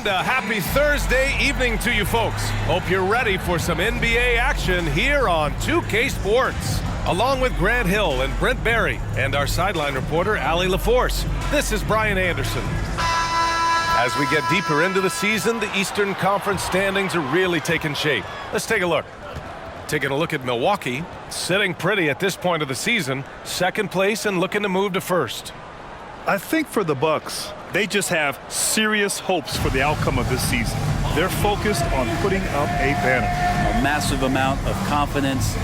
And a happy Thursday evening to you folks. Hope you're ready for some NBA action here on 2K Sports. Along with Grant Hill and Brent Barry and our sideline reporter, Allie LaForce, this is Brian Anderson. As we get deeper into the season, the Eastern Conference standings are really taking shape. Let's take a look. Taking a look at Milwaukee, sitting pretty at this point of the season, second place and looking to move to first. I think for the Bucks, they just have serious hopes for the outcome of this season. They're focused on putting up a banner. A massive amount of confidence,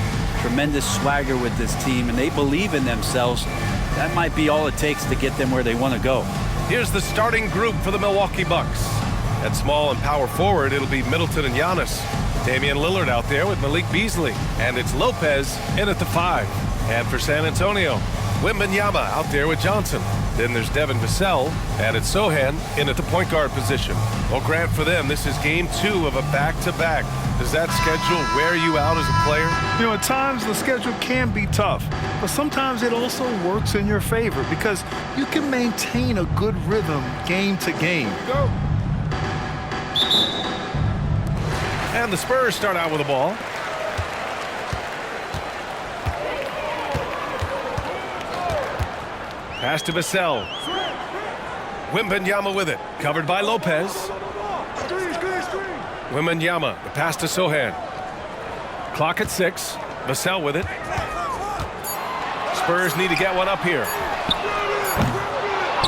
tremendous swagger with this team, and they believe in themselves. That might be all it takes to get them where they want to go. Here's the starting group for the Milwaukee Bucks. At small and power forward, it'll be Middleton and Giannis. Damian Lillard out there with Malik Beasley. And it's Lopez in at the 5. And for San Antonio, Wembanyama out there with Johnson. Then there's Devin Vassell, and it's Sohan in at the point guard position. Well, Grant, for them, this is game 2 of a back-to-back. Does that schedule wear you out as a player? You know, at times the schedule can be tough, but sometimes it also works in your favor because you can maintain a good rhythm game to game. Go. And the Spurs start out with the ball. Pass to Vassell. Wembanyama with it. Covered by Lopez. Wembanyama, the pass to Sohan. Clock at 6. Vassell with it. Spurs need to get one up here.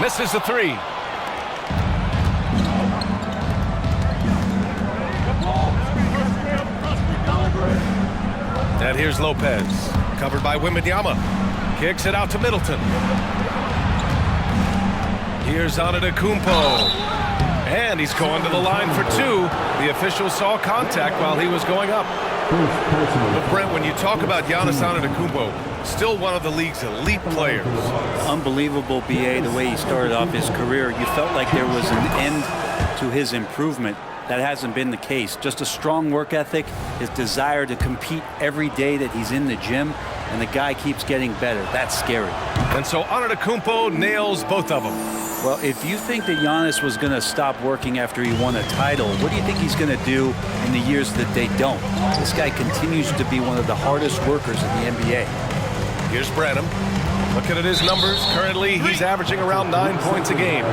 Misses the 3. And here's Lopez. Covered by Wembanyama. Kicks it out to Middleton. Here's Antetokounmpo. And he's going to the line for 2. The official saw contact while he was going up. But Brent, when you talk about Giannis Antetokounmpo, still one of the league's elite players. Unbelievable, BA, the way he started off his career. You felt like there was an end to his improvement. That hasn't been the case. Just a strong work ethic, his desire to compete every day that he's in the gym, and the guy keeps getting better. That's scary. And so Antetokounmpo nails both of them. Well, if you think that Giannis was going to stop working after he won a title, what do you think he's going to do in the years that they don't? This guy continues to be one of the hardest workers in the NBA. Here's Branham. Looking at his numbers, currently he's averaging around 9 points a game.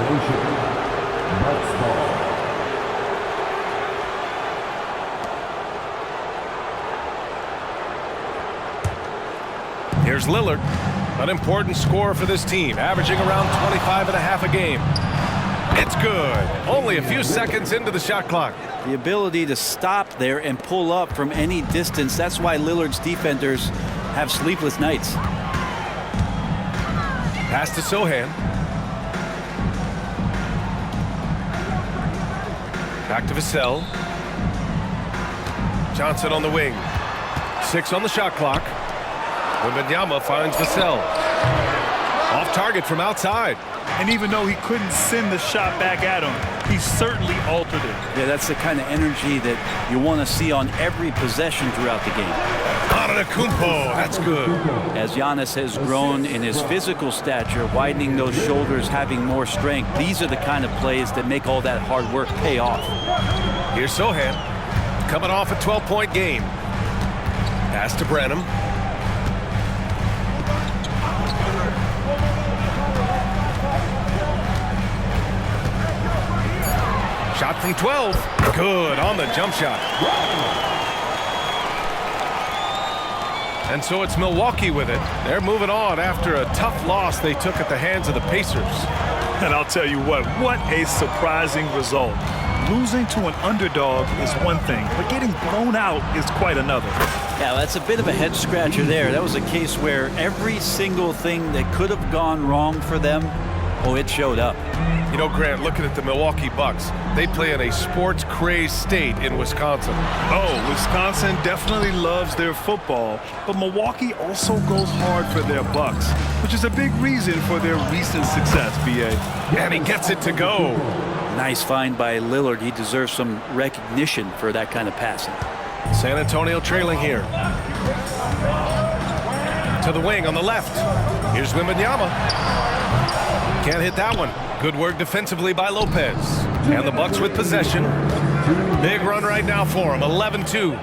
Here's Lillard, an important scorer for this team, averaging around 25.5 a game. It's good. Only a few seconds into the shot clock. The ability to stop there and pull up from any distance, that's why Lillard's defenders have sleepless nights. Pass to Sohan. Back to Vassell. Johnson on the wing. 6 on the shot clock. Wembanyama finds Vassell. Off target from outside. And even though he couldn't send the shot back at him, he certainly altered it. Yeah, that's the kind of energy that you want to see on every possession throughout the game. Antetokounmpo, that's good. As Giannis has grown in his physical stature, widening those shoulders, having more strength, these are the kind of plays that make all that hard work pay off. Here's Sohan, coming off a 12-point game. Pass to Branham. Shot from 12. Good on the jump shot. And so it's Milwaukee with it. They're moving on after a tough loss they took at the hands of the Pacers. And I'll tell you what a surprising result. Losing to an underdog is one thing, but getting blown out is quite another. Yeah, that's a bit of a head scratcher there. That was a case where every single thing that could have gone wrong for them, oh, it showed up. You know, Grant, looking at the Milwaukee Bucks, they play in a sports-crazed state in Wisconsin. Oh, Wisconsin definitely loves their football, but Milwaukee also goes hard for their Bucks, which is a big reason for their recent success, B.A. And he gets it to go. Nice find by Lillard. He deserves some recognition for that kind of passing. San Antonio trailing here. To the wing on the left. Here's Wembanyama. Can't hit that one. Good work defensively by Lopez. And the Bucks with possession. Big run right now for him, 11-2.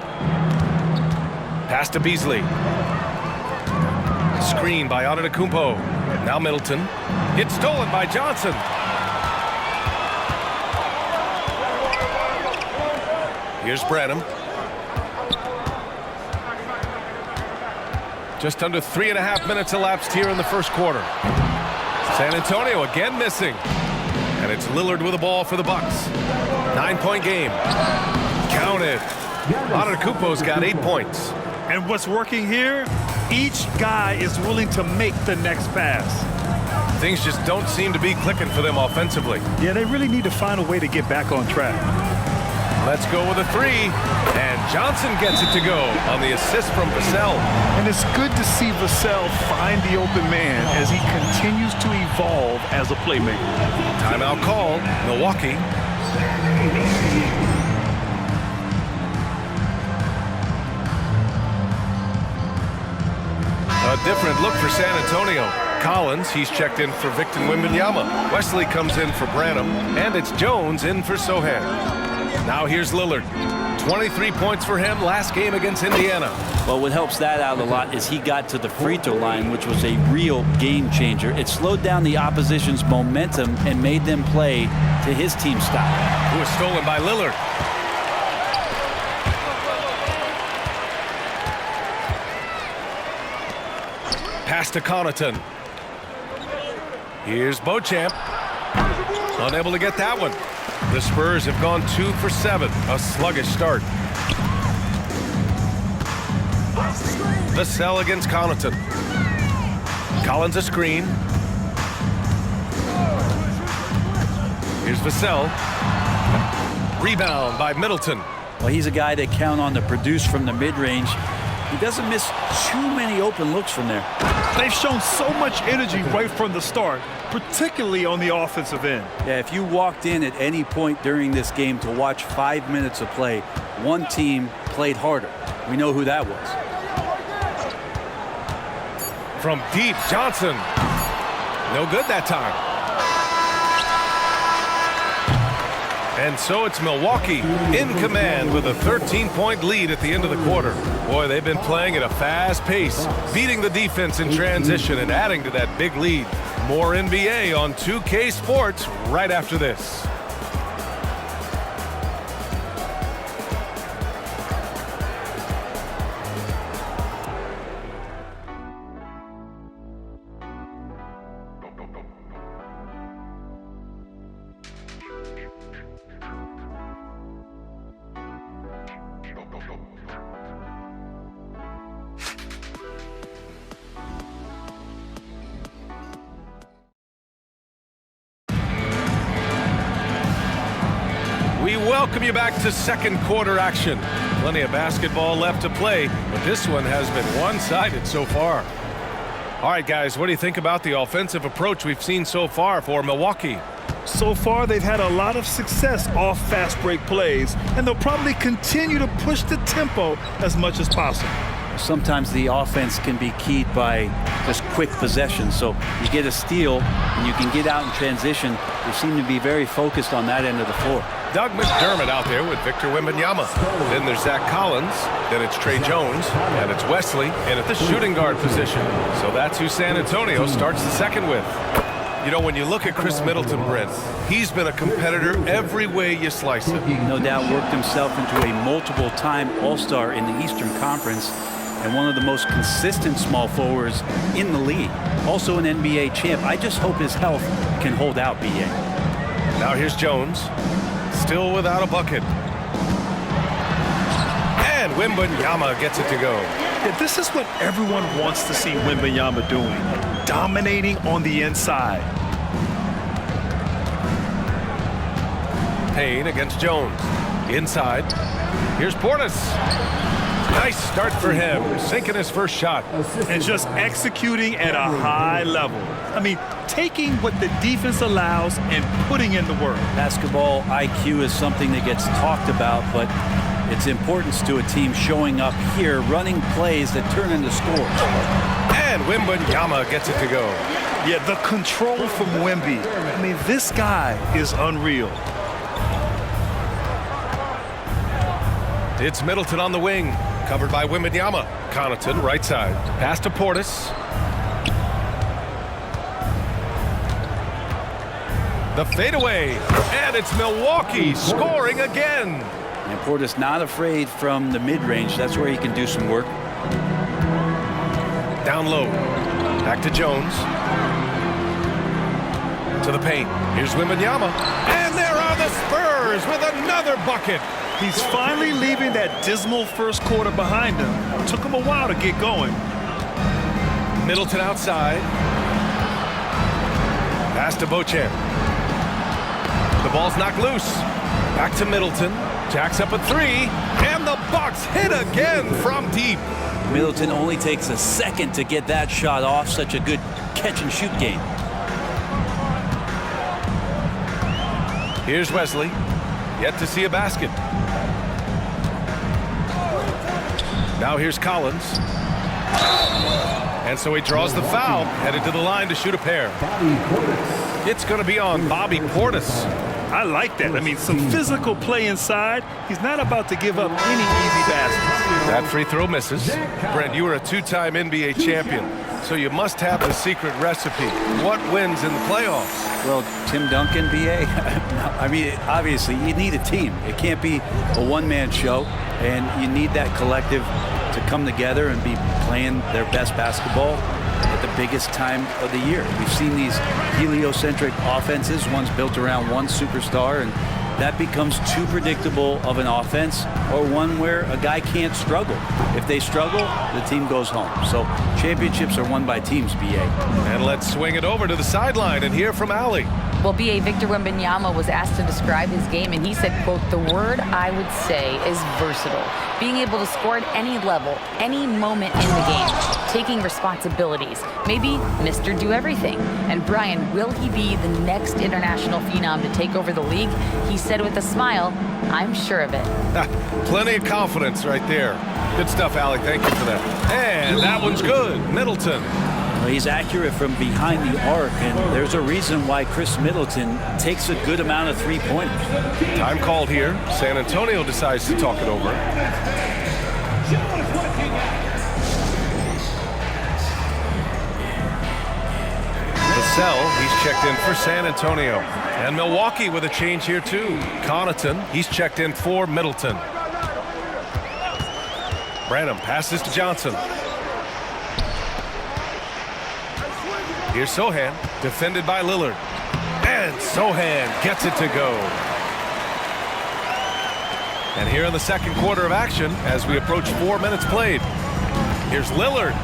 Pass to Beasley. Screen by Antetokounmpo. Now Middleton. It's stolen by Johnson. Here's Branham. Just under 3.5 minutes elapsed here in the first quarter. San Antonio again missing. And it's Lillard with the ball for the Bucks. 9-point game. Counted. Antetokounmpo's got 8 points. And what's working here? Each guy is willing to make the next pass. Things just don't seem to be clicking for them offensively. Yeah, they really need to find a way to get back on track. Let's go with a three. And Johnson gets it to go on the assist from Vassell. And it's good to see Vassell find the open man as he continues to evolve as a playmaker. Timeout call, Milwaukee. A different look for San Antonio. Collins, he's checked in for Victor Wembanyama. Wesley comes in for Branham. And it's Jones in for Sohan. Now here's Lillard. 23 points for him last game against Indiana. Well, what helps that out a lot is he got to the free throw line, which was a real game changer. It slowed down the opposition's momentum and made them play to his team style. Who was stolen by Lillard. Pass to Connaughton. Here's Beauchamp. Unable to get that one. The Spurs have gone 2 for 7. A sluggish start. Vassell against Connaughton. Collins a screen. Here's Vassell. Rebound by Middleton. Well, he's a guy that count on to produce from the mid-range. He doesn't miss too many open looks from there. They've shown so much energy right from the start, particularly on the offensive end. Yeah, if you walked in at any point during this game to watch 5 minutes of play, one team played harder. We know who that was. From deep, Johnson. No good that time. And so it's Milwaukee in command with a 13-point lead at the end of the quarter. Boy, they've been playing at a fast pace, beating the defense in transition and adding to that big lead. More NBA on 2K Sports right after this. We welcome you back to second quarter action. Plenty of basketball left to play, but this one has been one-sided so far. All right, guys, what do you think about the offensive approach we've seen so far for Milwaukee? So far, they've had a lot of success off fast break plays, and they'll probably continue to push the tempo as much as possible. Sometimes the offense can be keyed by just quick possession. So you get a steal and you can get out in transition. They seem to be very focused on that end of the floor. Doug McDermott out there with Victor Wembanyama. Then there's Zach Collins. Then it's Trey Jones. And it's Wesley in at the shooting guard position. So that's who San Antonio starts the second with. You know, when you look at Chris Middleton, Brent, he's been a competitor every way you slice it. No doubt worked himself into a multiple-time All-Star in the Eastern Conference and one of the most consistent small forwards in the league. Also an NBA champ. I just hope his health can hold out, B.A. Now here's Jones. Still without a bucket. And Wembanyama gets it to go. Yeah, this is what everyone wants to see Wembanyama doing. Dominating on the inside. Payne against Jones. Inside. Here's Portis. Nice start for him, sinking his first shot. And just executing at a high level. I mean, taking what the defense allows and putting in the work. Basketball IQ is something that gets talked about, but its importance to a team showing up here, running plays that turn into scores. And Wembanyama gets it to go. Yeah, the control from Wemby. I mean, this guy is unreal. It's Middleton on the wing, covered by Wembanyama. Connaughton, right side. Pass to Portis. The fadeaway, and it's Milwaukee scoring again. And Portis not afraid from the mid-range. That's where he can do some work. Down low. Back to Jones. To the paint. Here's Wembanyama. And there are the Spurs with another bucket. He's finally leaving that dismal first quarter behind him. Took him a while to get going. Middleton outside. Pass to Beauchamp. The ball's knocked loose. Back to Middleton. Jacks up a three. And the Bucks hit again from deep. Middleton only takes a second to get that shot off. Such a good catch-and-shoot game. Here's Wesley. Yet to see a basket. Now here's Collins. And so he draws the foul, headed to the line to shoot a pair. It's going to be on Bobby Portis. I like that. I mean, some physical play inside. He's not about to give up any easy baskets. That free throw misses. Brent, you were a two-time NBA champion, so you must have the secret recipe. What wins in the playoffs? Well, Tim Duncan, BA, I mean, obviously, you need a team. It can't be a one-man show, and you need that collective to come together and be playing their best basketball at the biggest time of the year. We've seen these heliocentric offenses, one's built around one superstar, and that becomes too predictable of an offense, or one where a guy can't struggle. If they struggle, the team goes home. So championships are won by teams, BA. And let's swing it over to the sideline and hear from Allie. Well, BA, Victor Wembanyama was asked to describe his game, and he said, quote, "The word I would say is versatile. Being able to score at any level, any moment in the game, taking responsibilities, maybe Mr. Do-Everything." And Brian, will he be the next international phenom to take over the league? He said with a smile, "I'm sure of it." Plenty of confidence right there. Good stuff, Allie. Thank you for that. And that one's good. Middleton. Well, he's accurate from behind the arc, and there's a reason why Chris Middleton takes a good amount of three-pointers. Time called here. San Antonio decides to talk it over. Vassell, he's checked in for San Antonio. And Milwaukee with a change here too. Connaughton, he's checked in for Middleton. Branham passes to Johnson. Here's Sohan, defended by Lillard. And Sohan gets it to go. And here in the second quarter of action, as we approach 4 minutes played, here's Lillard.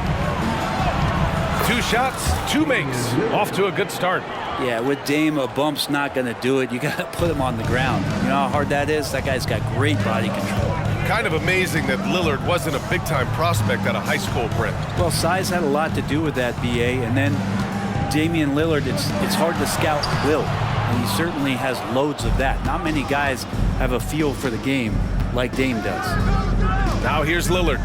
2 shots, 2 makes. Off to a good start. Yeah, with Dame, a bump's not going to do it. You got to put him on the ground. You know how hard that is? That guy's got great body control. Kind of amazing that Lillard wasn't a big-time prospect out of high school, Brent. Well, size had a lot to do with that, BA. And then Damian Lillard, it's hard to scout will. And he certainly has loads of that. Not many guys have a feel for the game like Dame does. Now here's Lillard.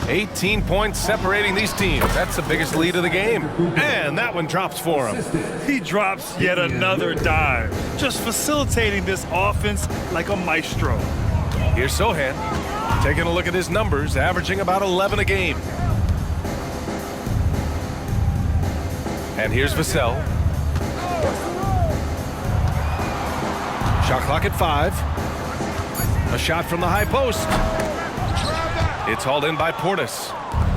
18 points separating these teams. That's the biggest lead of the game. And that one drops for him. He drops yet another dime, just facilitating this offense like a maestro. Here's Sohan, taking a look at his numbers, averaging about 11 a game. And here's Vassell. Shot clock at 5. A shot from the high post. It's hauled in by Portis.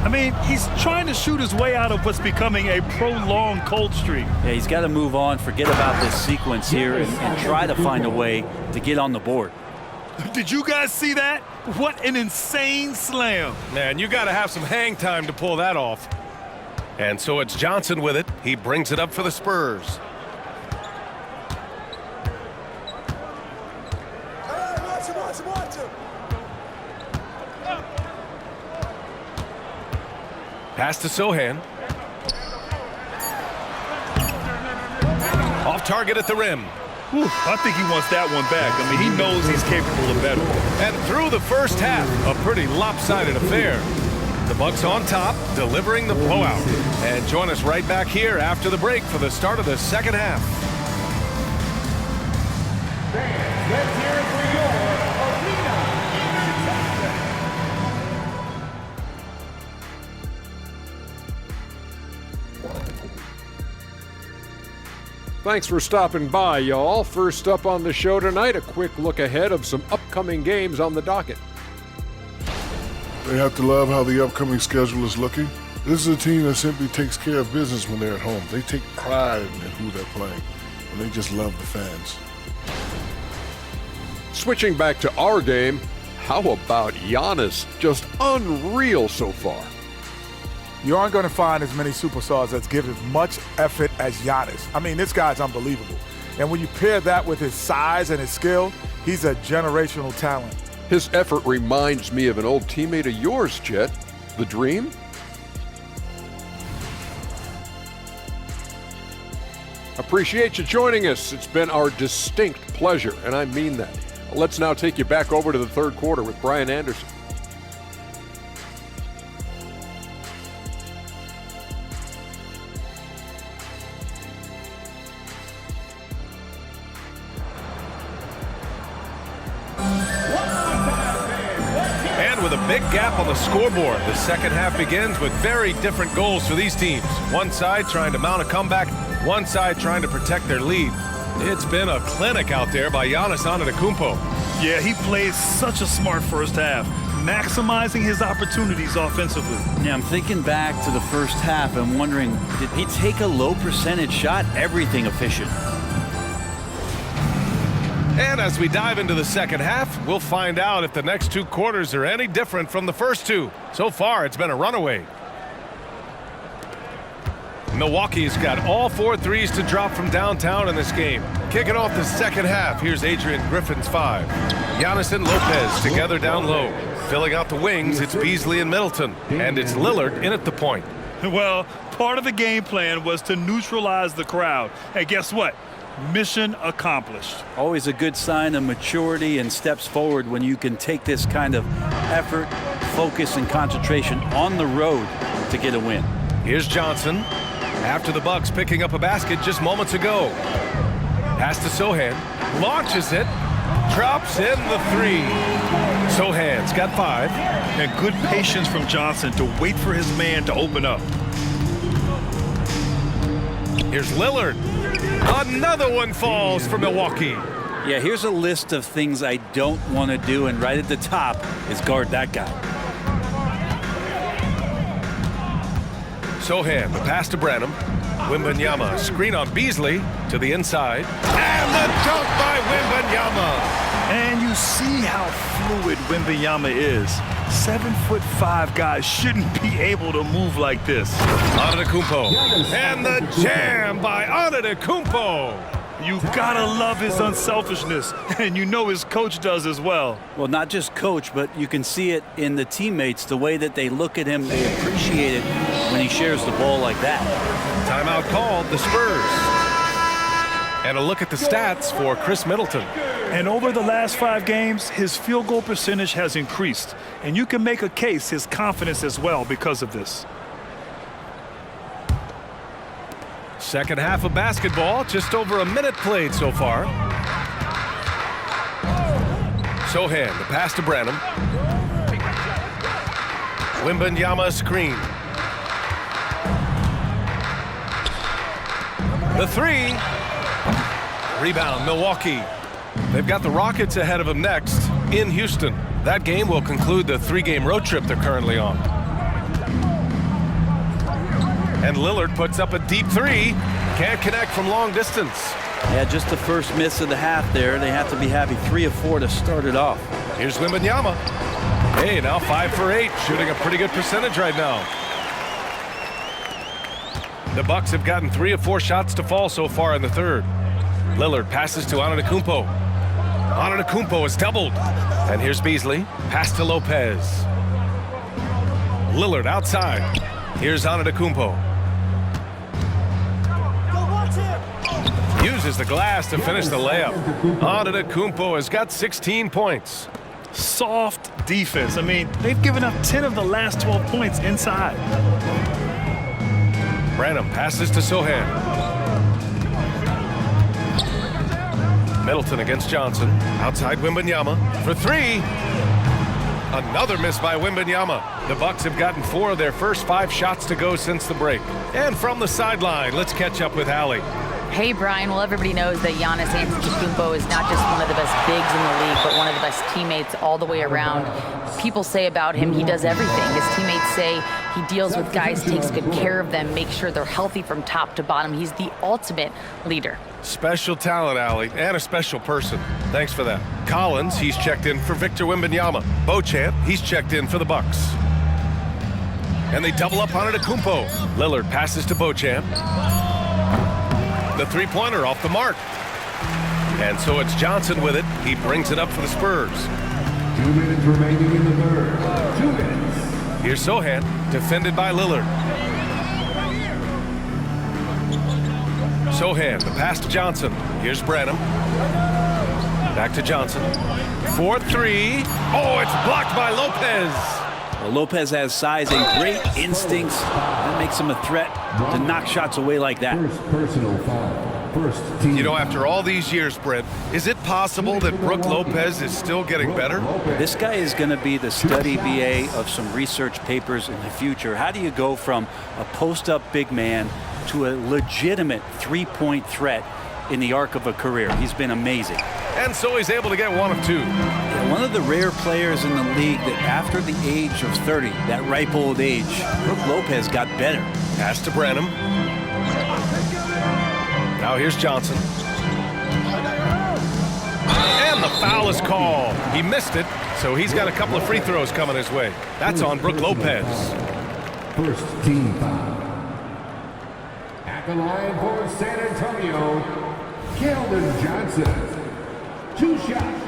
I mean, he's trying to shoot his way out of what's becoming a prolonged cold streak. Yeah, he's got to move on, forget about this sequence here, and try to find a way to get on the board. Did you guys see that? What an insane slam. Man, you got to have some hang time to pull that off. And so it's Johnson with it. He brings it up for the Spurs. Pass to Sohan. Off target at the rim. Whew, I think he wants that one back. I mean, he knows he's capable of better. And through the first half, a pretty lopsided affair. The Bucks on top, delivering the blowout. And join us right back here after the break for the start of the second half. Let's hear it for your arena. Thanks for stopping by, y'all. First up on the show tonight, a quick look ahead of some upcoming games on the docket. They have to love how the upcoming schedule is looking. This is a team that simply takes care of business when they're at home. They take pride in who they're playing, and they just love the fans. Switching back to our game, how about Giannis? Just unreal so far. You aren't going to find as many superstars that's give as much effort as Giannis. I mean, this guy's unbelievable. And when you pair that with his size and his skill, he's a generational talent. His effort reminds me of an old teammate of yours, Chet. The Dream? Appreciate you joining us. It's been our distinct pleasure, and I mean that. Let's now take you back over to the third quarter with Brian Anderson. With a big gap on the scoreboard, the second half begins with very different goals for these teams. One side trying to mount a comeback, one side trying to protect their lead. It's been a clinic out there by Giannis Antetokounmpo. Yeah, he plays such a smart first half, maximizing his opportunities offensively. Yeah, I'm thinking back to the first half and wondering, did he take a low percentage shot? Everything efficient. And as we dive into the second half, we'll find out if the next two quarters are any different from the first two. So far, it's been a runaway. Milwaukee's got all 4 threes to drop from downtown in this game. Kicking off the second half, here's Adrian Griffin's 5. Giannis and Lopez together down low. Filling out the wings, it's Beasley and Middleton. And it's Lillard in at the point. Well, part of the game plan was to neutralize the crowd. And guess what? Mission accomplished. Always a good sign of maturity and steps forward when you can take this kind of effort, focus, and concentration on the road to get a win. Here's Johnson. After the Bucks picking up a basket just moments ago. Pass to Sohan. Launches it. Drops in the 3. Sohan's got 5. And good patience from Johnson to wait for his man to open up. Here's Lillard. Another one falls for Milwaukee. Yeah, here's a list of things I don't want to do, and right at the top is guard that guy. Sohan, the pass to Branham. Wembanyama, screen on Beasley to the inside. And the dunk by Wembanyama. And you see how fluid Wembanyama is. 7'5" guys shouldn't be able to move like this. Antetokounmpo. And the jam by Antetokounmpo. You gotta love his unselfishness, and you know his coach does as well. Well, not just coach, but you can see it in the teammates, the way that they look at him. They appreciate it when he shares the ball like that. Timeout called, the Spurs. And a look at the stats for Chris Middleton. And over the last 5 games, his field goal percentage has increased. And you can make a case his confidence as well because of this. Second half of basketball, just over a minute played so far. Sohan, the pass to Branham. Wembanyama screen. The 3. Rebound, Milwaukee. They've got the Rockets ahead of them next in Houston. That game will conclude the 3-game road trip they're currently on. And Lillard puts up a deep 3. Can't connect from long distance. Yeah, just the first miss of the half there. They have to be happy. 3 of 4 to start it off. Here's Wembanyama. Hey, now 5 for 8. Shooting a pretty good percentage right now. The Bucks have gotten 3 of 4 shots to fall so far in the third. Lillard passes to Antetokounmpo. Antetokounmpo is doubled. And here's Beasley. Pass to Lopez. Lillard outside. Here's Antetokounmpo. Uses the glass to finish the layup. Antetokounmpo has got 16 points. Soft defense. I mean, they've given up 10 of the last 12 points inside. Branham passes to Sohan. Middleton against Johnson. Outside Wembanyama for three. Another miss by Wembanyama. The Bucks have gotten 4 of their first 5 shots to go since the break. And from the sideline, let's catch up with Allie. Hey, Brian. Well, everybody knows that Giannis Antetokounmpo is not just one of the best bigs in the league, but one of the best teammates all the way around. People say about him, he does everything. His teammates say he deals with guys, takes good care of them, makes sure they're healthy from top to bottom. He's the ultimate leader. Special talent, Allie, and a special person. Thanks for that. Collins, he's checked in for Victor Wembanyama. Beauchamp, he's checked in for the Bucks. And they double up on Antetokounmpo. Lillard passes to Beauchamp. The three-pointer off the mark. And so it's Johnson with it. He brings it up for the Spurs. 2 minutes remaining in the third. 2 minutes. Here's Sohan, defended by Lillard. Sohan, the pass to Johnson. Here's Branham. Back to Johnson. 4-3. Oh, it's blocked by Lopez. Well, Lopez has size and great instincts. That makes him a threat to knock shots away like that. First personal foul. First team. You know, after all these years, Brent, is it possible that Brook Lopez is still getting better? This guy is going to be the study BA of some research papers in the future. How do you go from a post-up big man to a legitimate three-point threat in the arc of a career? He's been amazing. And so he's able to get 1 of 2. Yeah, one of the rare players in the league that after the age of 30, that ripe old age, Brook Lopez got better. Pass to Branham. Now here's Johnson. And the foul is called. He missed it, so he's got a couple of free throws coming his way. That's on Brook Lopez. First team foul. At the line for San Antonio, Keldon Johnson. 2 shots.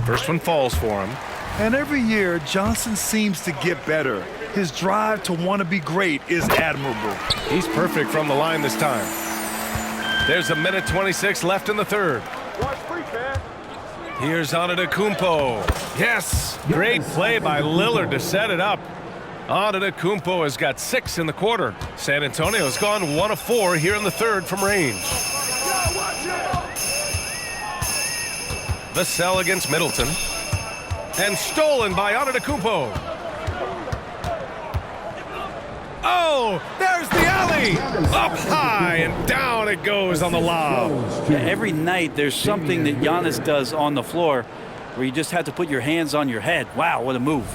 First one falls for him. And every year, Johnson seems to get better. His drive to want to be great is admirable. He's perfect from the line this time. There's 1:26 left in the third. Here's Antetokounmpo. Yes, great play by Lillard to set it up. Antetokounmpo has got 6 in the quarter. San Antonio's gone 1 of 4 here in the third from range. The sell against Middleton. And stolen by Antetokounmpo. Oh, there's the alley. Up high and down it goes on the lob. Yeah, every night there's something that Giannis does on the floor where you just have to put your hands on your head. Wow, what a move.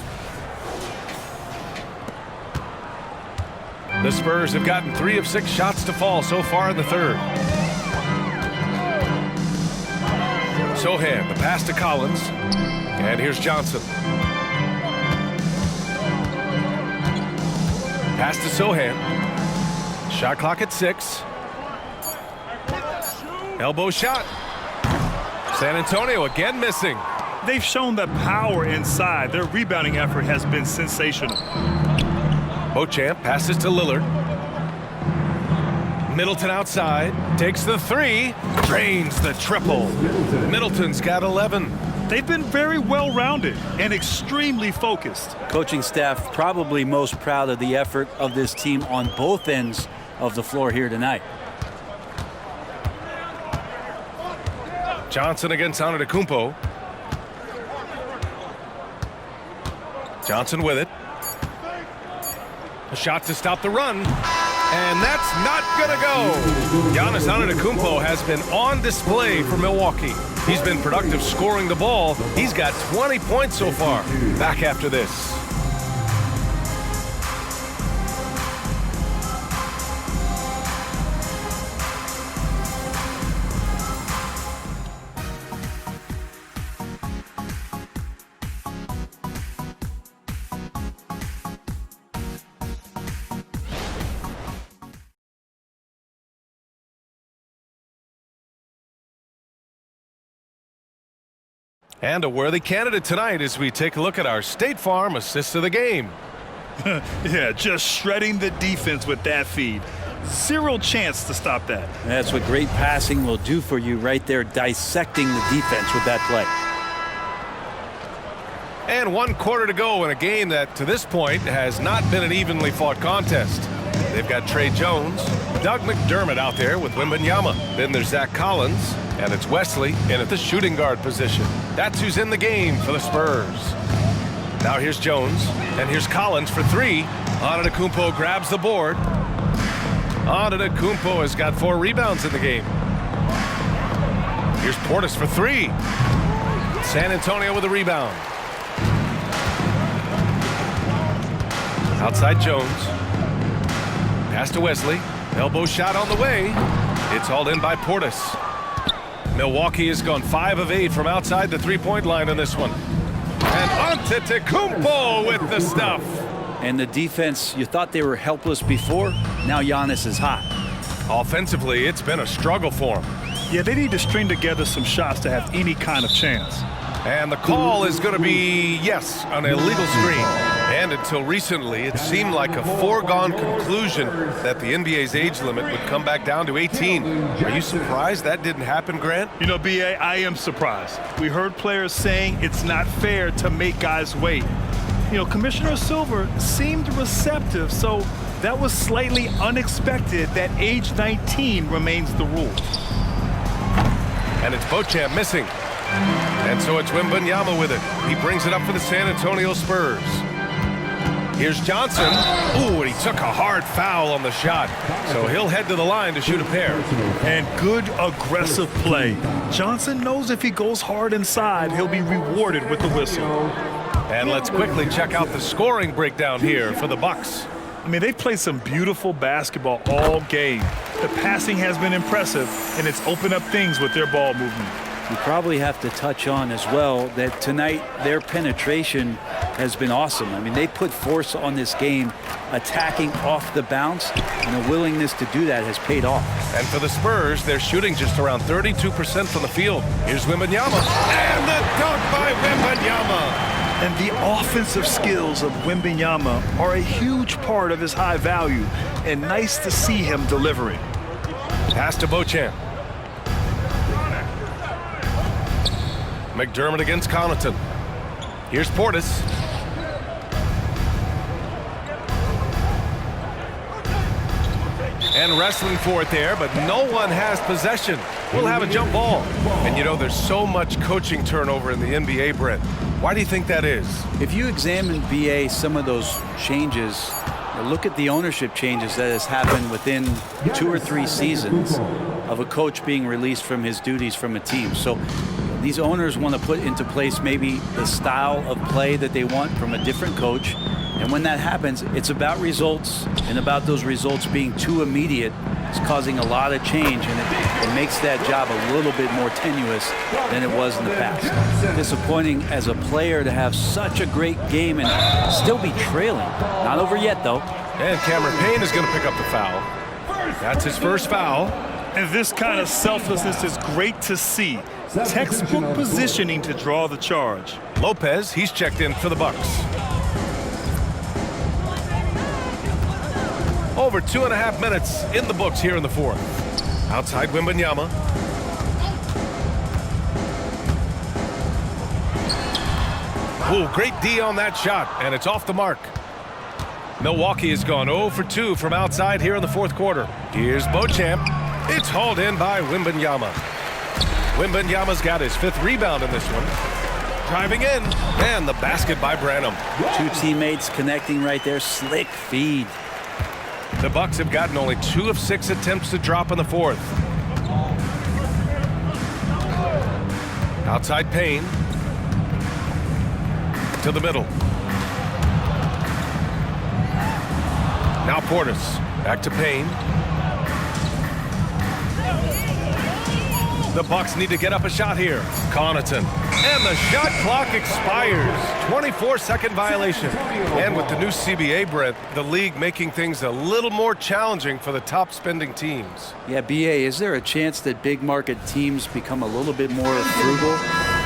The Spurs have gotten 3 of 6 shots to fall so far in the third. Sohan, the pass to Collins. And here's Johnson. Pass to Sohan. Shot clock at 6. Elbow shot. San Antonio again missing. They've shown that power inside. Their rebounding effort has been sensational. Beauchamp passes to Lillard. Middleton outside, takes the 3, drains the triple. Middleton's got 11. They've been very well-rounded and extremely focused. Coaching staff probably most proud of the effort of this team on both ends of the floor here tonight. Johnson against Antetokounmpo. Johnson with it. A shot to stop the run. And that's not gonna go. Giannis Antetokounmpo has been on display for Milwaukee. He's been productive scoring the ball. He's got 20 points so far. Back after this. And a worthy candidate tonight as we take a look at our State Farm assist of the game. Yeah, just shredding the defense with that feed. Zero chance to stop that. That's what great passing will do for you right there, dissecting the defense with that play. And 1 quarter to go in a game that, to this point, has not been an evenly fought contest. They've got Trey Jones, Doug McDermott out there with Wembanyama. Then there's Zach Collins, and it's Wesley in at the shooting guard position. That's who's in the game for the Spurs. Now here's Jones, and here's Collins for 3. Antetokounmpo grabs the board. Antetokounmpo has got 4 rebounds in the game. Here's Portis for 3. San Antonio with a rebound. Outside Jones. Pass to Wesley. Elbow shot on the way. It's hauled in by Portis. Milwaukee has gone 5 of 8 from outside the three-point line in this one. And Antetokounmpo with the stuff. And the defense, you thought they were helpless before. Now Giannis is hot. Offensively, it's been a struggle for him. Yeah, they need to string together some shots to have any kind of chance. And the call is going to be, yes, an illegal screen. And until recently, it seemed like a foregone conclusion that the NBA's age limit would come back down to 18. Are you surprised that didn't happen, Grant? You know, B.A., I am surprised. We heard players saying it's not fair to make guys wait. You know, Commissioner Silver seemed receptive, so that was slightly unexpected that age 19 remains the rule. And it's Beauchamp missing. And so it's Wembanyama with it. He brings it up for the San Antonio Spurs. Here's Johnson. Ooh, and he took a hard foul on the shot. So he'll head to the line to shoot a pair. And good aggressive play. Johnson knows if he goes hard inside, he'll be rewarded with the whistle. And let's quickly check out the scoring breakdown here for the Bucks. I mean, they've played some beautiful basketball all game. The passing has been impressive, and it's opened up things with their ball movement. You probably have to touch on as well that tonight their penetration has been awesome. I mean, they put force on this game, attacking off the bounce, and the willingness to do that has paid off. And for the Spurs, they're shooting just around 32% from the field. Here's Wembanyama, and the dunk by Wembanyama. And the offensive skills of Wembanyama are a huge part of his high value, and nice to see him delivering. Pass to Beauchamp. McDermott against Connaughton. Here's Portis. And wrestling for it there, but no one has possession. We'll have a jump ball. And you know, there's so much coaching turnover in the NBA, Brent. Why do you think that is? If you examine, BA, some of those changes, look at the ownership changes that has happened within 2 or 3 seasons of a coach being released from his duties from a team. So these owners want to put into place maybe the style of play that they want from a different coach. And when that happens, it's about results, and about those results being too immediate. It's causing a lot of change, and it makes that job a little bit more tenuous than it was in the past. Disappointing as a player to have such a great game and still be trailing. Not over yet, though. And Cameron Payne is going to pick up the foul. That's his first foul. And this kind of selflessness is great to see. Textbook positioning to draw the charge. Lopez, he's checked in for the Bucks. Over 2.5 minutes in the books here in the fourth. Outside Wembanyama. Ooh, great D on that shot, and it's off the mark. Milwaukee has gone 0 for 2 from outside here in the fourth quarter. Here's Beauchamp. It's hauled in by Wembanyama. Wembanyama's got his 5th rebound in this one. Driving in, and the basket by Branham. 2 teammates connecting right there. Slick feed. The Bucks have gotten only 2 of 6 attempts to drop in the fourth. Outside Payne. To the middle. Now Portis. Back to Payne. The Bucks need to get up a shot here. Connaughton. And the shot clock expires. 24-second violation. And with the new CBA, Brent, the league making things a little more challenging for the top spending teams. Yeah, BA, is there a chance that big market teams become a little bit more frugal?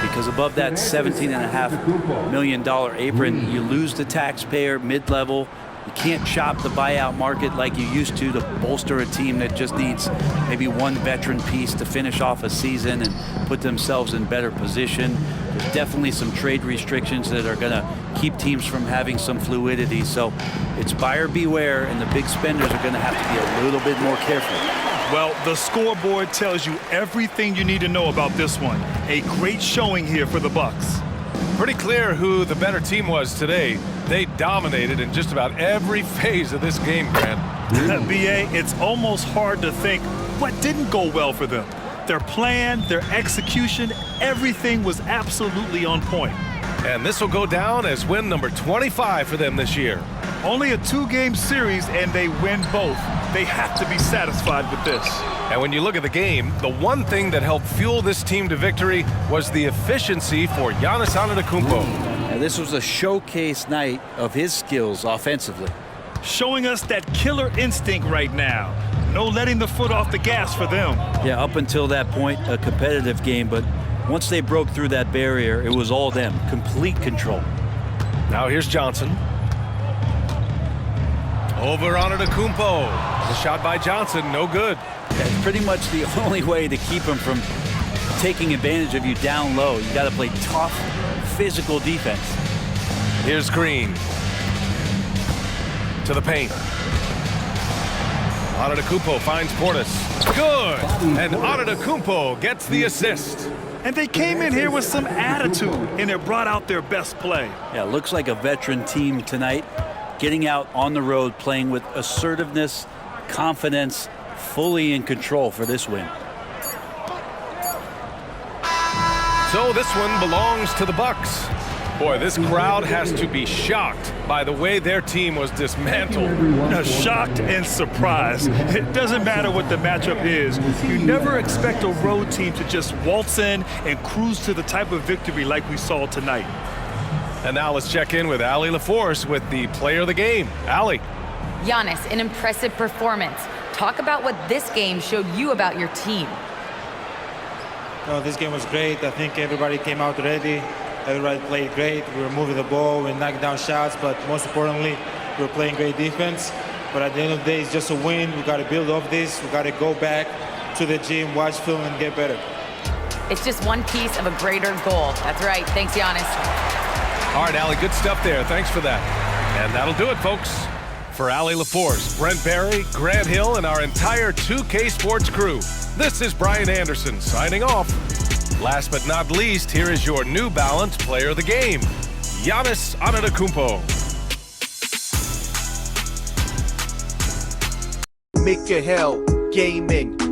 Because above that $17.5 million apron, you lose the taxpayer mid-level. You can't shop the buyout market like you used to bolster a team that just needs maybe one veteran piece to finish off a season and put themselves in better position. There's definitely some trade restrictions that are going to keep teams from having some fluidity. So it's buyer beware, and the big spenders are going to have to be a little bit more careful. Well, the scoreboard tells you everything you need to know about this one. A great showing here for the Bucks. Pretty clear who the better team was today. They dominated in just about every phase of this game, Grant. BA, it's almost hard to think what didn't go well for them. Their plan, their execution, everything was absolutely on point. And this will go down as win number 25 for them this year. Only a 2-game series, and they win both. They have to be satisfied with this. And when you look at the game, the one thing that helped fuel this team to victory was the efficiency for Giannis Antetokounmpo. Now, this was a showcase night of his skills offensively. Showing us that killer instinct right now. No letting the foot off the gas for them. Yeah, up until that point, a competitive game, but once they broke through that barrier, it was all them. Complete control. Now here's Johnson. Over Antetokounmpo. The shot by Johnson, no good. That's pretty much the only way to keep him from taking advantage of you down low. You got to play tough, physical defense. Here's Green. To the paint. Antetokounmpo finds Portis. Good! And Antetokounmpo gets the assist. And they came in here with some attitude, and it brought out their best play. Yeah, looks like a veteran team tonight, getting out on the road, playing with assertiveness, confidence, fully in control for this win. So this one belongs to the Bucks. Boy, this crowd has to be shocked by the way their team was dismantled. Shocked and surprised. It doesn't matter what the matchup is. You never expect a road team to just waltz in and cruise to the type of victory like we saw tonight. And now let's check in with Allie LaForce with the player of the game. Allie. Giannis, an impressive performance. Talk about what this game showed you about your team. No, this game was great. I think everybody came out ready. Everybody played great. We were moving the ball, we knocked down shots, but most importantly, we were playing great defense. But at the end of the day, it's just a win. We got to build off this. We got to go back to the gym, watch film, and get better. It's just one piece of a greater goal. That's right. Thanks, Giannis. All right, Allie, good stuff there. Thanks for that. And that'll do it, folks. For Allie LaForce, Brent Barry, Grant Hill, and our entire 2K Sports crew, this is Brian Anderson signing off. Last but not least, here is your New Balance player of the game, Giannis Antetokounmpo. Make your hell gaming.